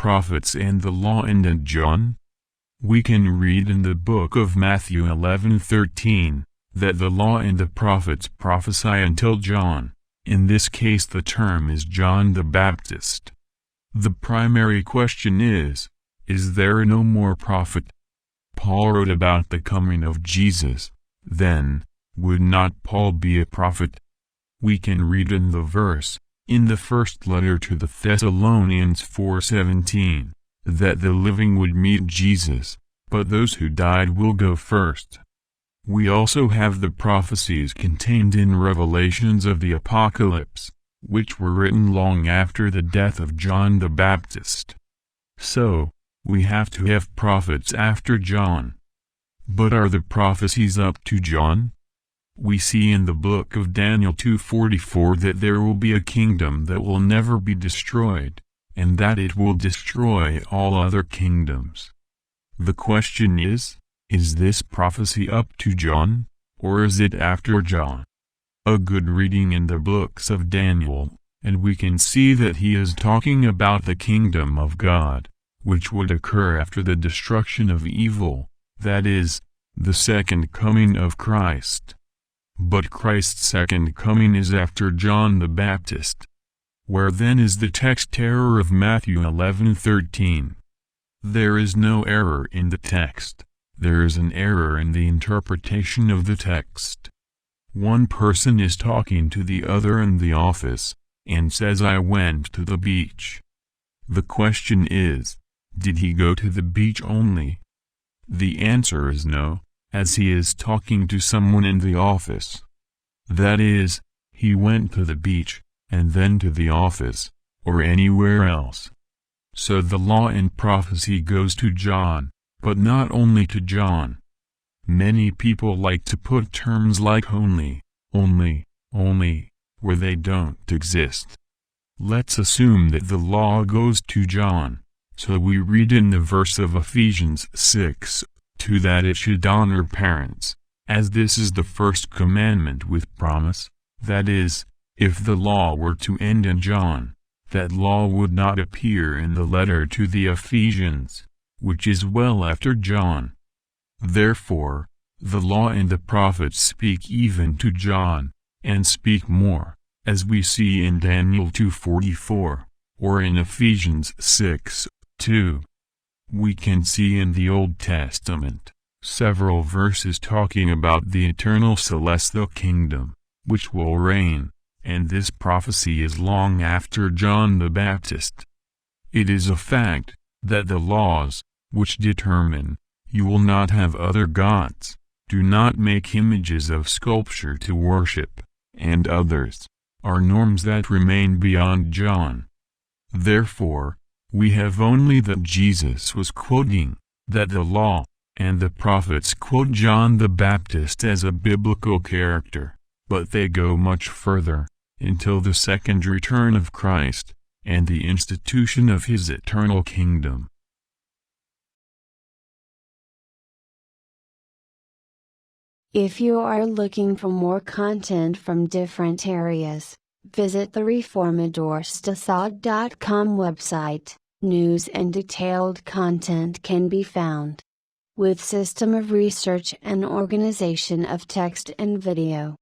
prophets and the law ended John? We can read in the book of Matthew 11:13, that the law and the prophets prophesy until John. In this case the term is John the Baptist. The primary question is there no more prophet? Paul wrote about the coming of Jesus. Then, would not Paul be a prophet? We can read in the verse, in the first letter to the Thessalonians 4:17, that the living would meet Jesus, but those who died will go first. We also have the prophecies contained in Revelations of the Apocalypse, which were written long after the death of John the Baptist. So, we have to have prophets after John. But are the prophecies up to John? We see in the book of Daniel 2:44 that there will be a kingdom that will never be destroyed, and that it will destroy all other kingdoms. The question is this prophecy up to John, or is it after John? A good reading in the books of Daniel, and we can see that he is talking about the kingdom of God, which would occur after the destruction of evil, that is, the second coming of Christ. But Christ's second coming is after John the Baptist. Where then is the text error of Matthew 11:13? There is no error in the text. There is an error in the interpretation of the text. One person is talking to the other in the office, and says, "I went to the beach." The question is, did he go to the beach only? The answer is no, as he is talking to someone in the office. That is, he went to the beach, and then to the office, or anywhere else. So the law and prophecy goes to John, but not only to John. Many people like to put terms like only, where they don't exist. Let's assume that the law goes to John, so we read in the verse of Ephesians 6:2 that it should honor parents, as this is the first commandment with promise. That is, if the law were to end in John, that law would not appear in the letter to the Ephesians, which is well after John. Therefore, the law and the prophets speak even to John, and speak more, as we see in Daniel 2:44, or in Ephesians 6:2. We can see in the Old Testament several verses talking about the eternal celestial kingdom, which will reign, and this prophecy is long after John the Baptist. It is a fact that the laws, which determine, "You will not have other gods, do not make images of sculpture to worship," and others, are norms that remain beyond John. Therefore, we have only that Jesus was quoting, that the law and the prophets quote John the Baptist as a biblical character, but they go much further, until the second return of Christ, and the institution of his eternal kingdom. If you are looking for more content from different areas, visit the reformadorstasad.com website. News and detailed content can be found. With system of research and organization of text and video.